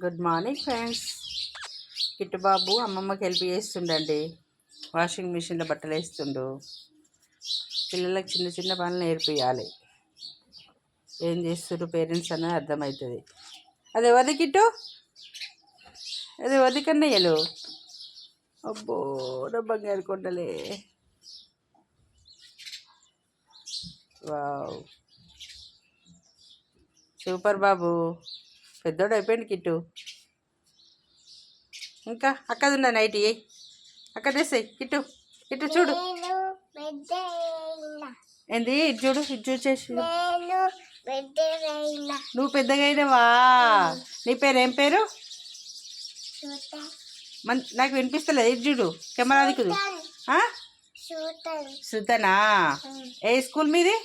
Good morning friends. Kittu Babu అమ్మమ్మకి help చేస్తుండండి. Washing మిషన్లో బట్టలు వేస్తుండు. పిల్లలకు చిన్న చిన్న పనులు నేర్పియాలి. ఏం చేస్తున్నారు పేరెంట్స్ అనేది అర్థమవుతుంది. అది ఎవరిది కిట్టు? అది ఎవరిది కన్నయ్యలు? అబ్బో నా బంగారు కొండలే. వావ్, సూపర్ బాబు. పెద్దోడు అయిపోయింది కిట్టు. ఇంకా అక్కది ఉన్న నైట్ అక్కడ వేసాయి. కిట్టు ఇటు చూడు. ఏంది ఇటు చూడు, ఇటు చూసేసి. నువ్వు పెద్దగా అయినవా? నీ పేరు ఏం పేరు? నాకు వినిపిస్తలేదు. ఇటు చూడు, కెమెరా దిక్కుదు. శృతనా? ఏ స్కూల్ మీది?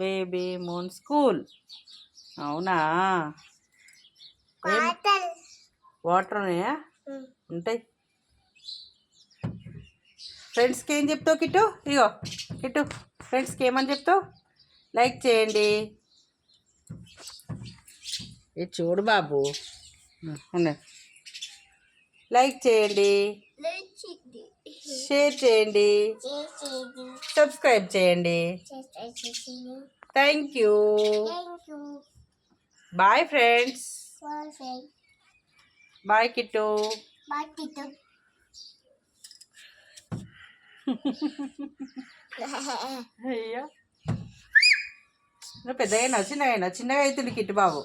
Baby moon school. అవునా? వాటర్ ఉన్నాయా? ఉంటాయి. ఫ్రెండ్స్కి ఏం చెప్తావు కిట్టు? ఇగో కిట్టు, ఫ్రెండ్స్కి ఏమని చెప్తావు? లైక్ చేయండి. ఇది చూడు బాబు, లైక్ చేయండి, షేర్ చేయండి, సబ్స్క్రైబ్ చేయండి. Thank you. Bye friends. Bye Kittu. అయ్యో, నువ్వు పెద్దగా అయినా చిన్నగా అవుతుంది కిట్టు బాబు.